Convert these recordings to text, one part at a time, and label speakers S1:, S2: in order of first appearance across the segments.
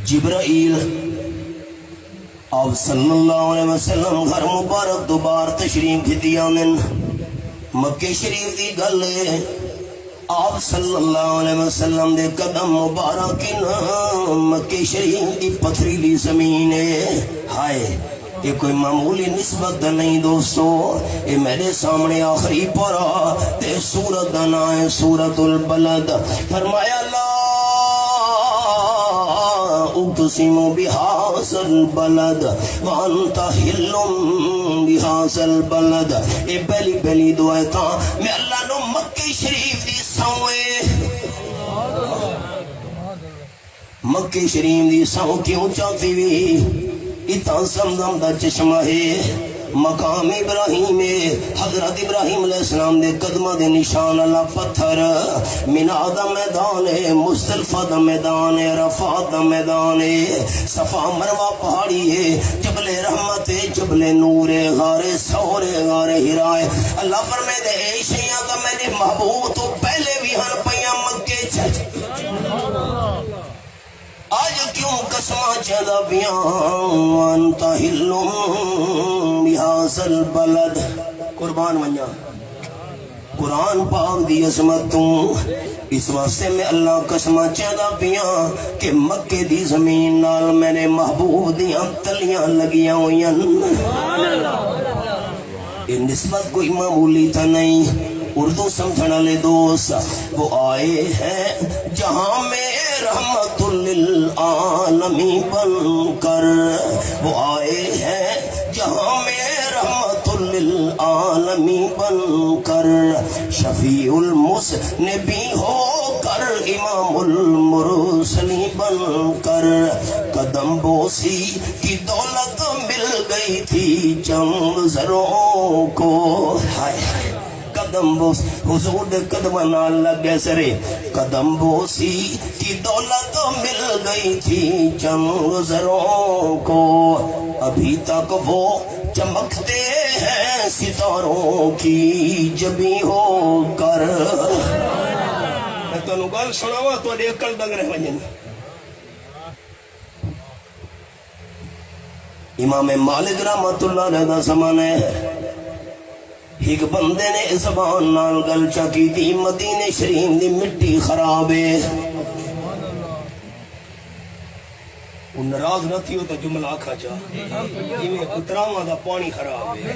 S1: جبرائیل آپ صلی اللہ علیہ وسلم گھر مبارک دوبار تشریف دیا من مکہ شریف دی گل ہے آپ صلی اللہ علیہ وسلم دے قدم مبارک مکہ شریف دی پتھریلی زمین ہے ہائے یہ کوئی معمولی نسبت نہیں دوستو یہ میرے سامنے آخری پارا تے سورت دا نام ہے سورت البلد فرمایا لا اقسم بهذا البلد وانت حل بهذا البلد اے پہلی دعا تھا میں اللہ نو مکہ شریف دی سوئے مکہ شریف دی سو کیوں چاہتی بھی اتنا زمزم دا چشمہ ہے مقام ابراہیم حضرت ابراہیم علیہ السلام دے قدمہ دے نشان اللہ پتھر مینا دا میدان ہے مصطلفہ دا میدان ہے عرفات دا میدان ہے صفا مروہ پہاڑی ہے جبل رحمت ہے جبل نور ہے غار سور ہے غار ہرا ہے اللہ فرمائے دے اے شیعہ دا میں نے محبوب تو پہلے بھی ہر پیاں مکے چھ آج کیوں قسمہ چیدہ بیان انتا حلم بهذا البلد قربان ونیا قرآن پاک دی عظمتوں اس واسطے میں اللہ قسمہ چیدہ بیان کہ مکہ دی زمین نال میں نے محبوب دیاں تلیاں لگیاں ہویاں یہ نسبت کوئی معمولی تھا نہیں اردو سمجھنا لے دوست وہ آئے ہیں جہاں میں رحمت للعالمی بن کر وہ آئے ہیں جہاں میں رحمت للعالمی بن کر شفیع المذنبی ہو کر امام المرسلی بن کر قدم بوسی کی دولت مل گئی تھی چند زروں کو ہائے قدم بوس حضور دے قدم نال لگے سرے قدم بوسی کی دولت مل گئی تھی چند زروں کو ابھی تک وہ چمکتے ہیں ستاروں کی جبی ہو کر میں تو گل سناوا تو عقل دنگ رہ ونجن امام مالک رحمت اللہ علیہ دا زمانہ ہے ایک بندے نے زبان نال گل چکی تھی مدینے شریف دی مٹی خراب ہے وہ ناراض نہ تھی تو جملہ آکھا چاہ میں اتراواں دا پانی خراب ہے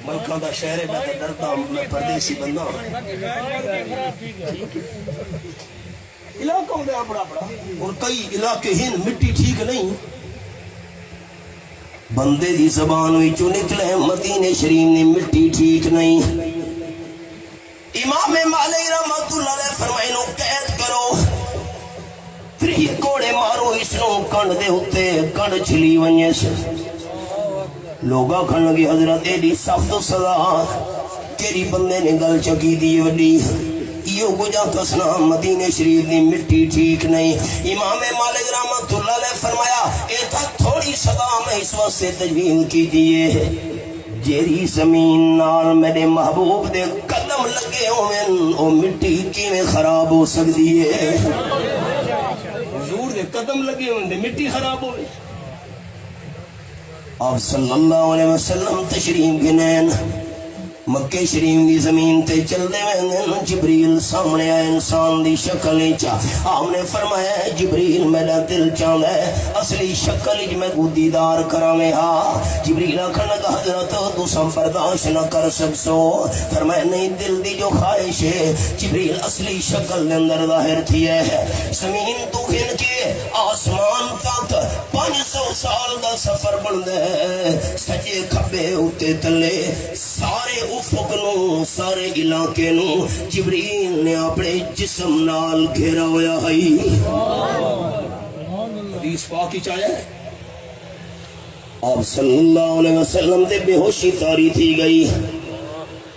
S1: ملکہ دا شہر میں ڈرتا میں پردیسی بندہ علاقوں میں بڑا اور کئی علاقے ہیں مٹی ٹھیک نہیں بندے دی زبان ہوئی چو نکلے مدینے شریف نے مٹی ٹھیک نہیں امام مالک رحمت اللہ علیہ فرمائے نو قید کرو پھر یہ کوڑے مارو اس نو کنڈ دے ہوتے کنڈ چھلی ونجے سے لوگا کھن لگی حضرت ایڈی سخت سزا کیری بندے نے گل چکی دی وڈی یہ گجا کسنا مدینے شریف دی مٹی ٹھیک نہیں امام مالک رحمت اللہ علیہ فرمایا اے تھا تھوڑی صدا میں اس وقت سے تجویز کی دیئے جیری زمین نال میرے محبوب دے قدم لگے ہوئے او مٹی کی میں خراب ہو سکتی ہے حضور دے قدم لگے ہوئے دے مٹی خراب ہوئے آپ صلی اللہ علیہ وسلم تشریف گنین مکہ شریف دی زمین تے چل دے میں جبریل سامنے آئے انسان دی شکل چا آپ نے فرمایا جبریل میرا دل چاہتا ہے اصلی شکل میں کو دیدار کراویں ہاں جبریل آکھن لگا حضرت تو سب برداشت نہ کر سکسو فرمایا نہیں دل دی جو خواہش ہے جبریل اصلی شکل دے اندر ظاہر تھی ہے زمین تو ہن کے آسمان تک 500 سال دا سفر بن دے سجے کھبے ہوتے تلے سارے افق نو سارے علاقے نو جبریل نے اپنے جسم نال گھیرا ہویا ہے حدیث پاک ہی چاہے آپ صلی اللہ علیہ وسلم تے بے ہوشی تاری تھی گئی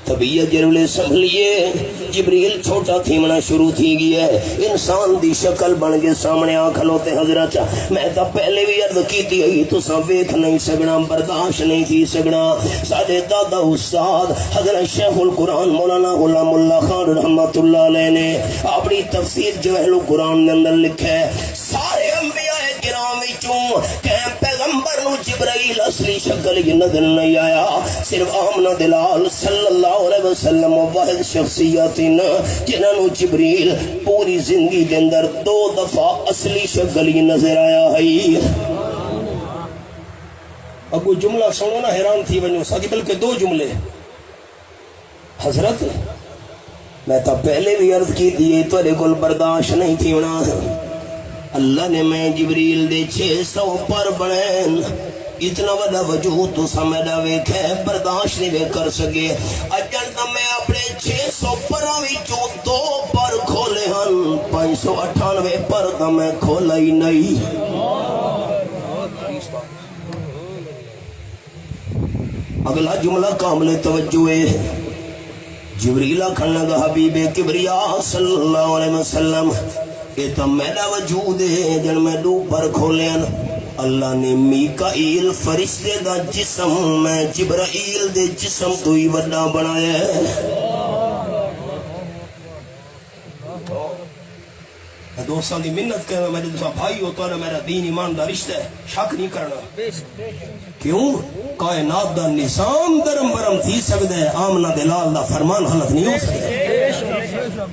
S1: طبیعت جرولے سنبھلیے جبریل چھوٹا تھیمنا شروع تھی گیا ہے انسان دی شکل بن کے سامنے آ کھلوتے حضرت میں تا پہلے بھی عرض کی تھی تو سا ویکھ نہیں سکنا برداشت نہیں تھی سکنا سادے دادا استاد حضرت شیخ القرآن مولانا غلام اللہ خان رحمت اللہ علیہ نے اپنی تفسیر جوہر القرآن میں اندر لکھا ہے سارے انبیاء کرام وچوں کہ پیغمبر نو جبرائیل اصلی شکل کی نظر نہیں آیا صرف آمنہ دلال صلی اللہ علیہ وسلم واحد شخصیت جنہاں نو جبریل پوری زندگی دے اندر 2 دفعہ اصلی شکل کی نظر آیا ہے اب وہ جملہ سنو نا حیران تھی ونجو ساتھی بلکہ 2 جملے حضرت میں تا پہلے بھی عرض کی تھی تو کل برداشت نہیں تھی ہونا اللہ نے میں جبریل دے 600 پر بنین اتنا بڑا وجود تو سمیدہ ویکھے برداشت نہیں کر سکے اجل تا میں اپنے 600 پراوی جو 2 پر کھولے ہن 598 پر تا میں کھولا ہی نہیں اگلا جملہ کامل توجہ ہے جبریل کھن لگا حبیب کبریا صلی اللہ علیہ وسلم یہ تو میرا وجود ہے جن میں 2 پر کھولین اللہ نے میکائیل فرشتے دا جسم میں جبرائیل دے جسم تو ہی وڈا بنایا ہے دوستان دی منت کرنا میرے دوستان بھائی ہو تو میرا دین ایمان دا رشتہ ہے شک نہیں کرنا کیوں کائنات دا نظام درم برم تھی سکتا ہے آمنہ دلال دا فرمان حلت نہیں ہو سکتا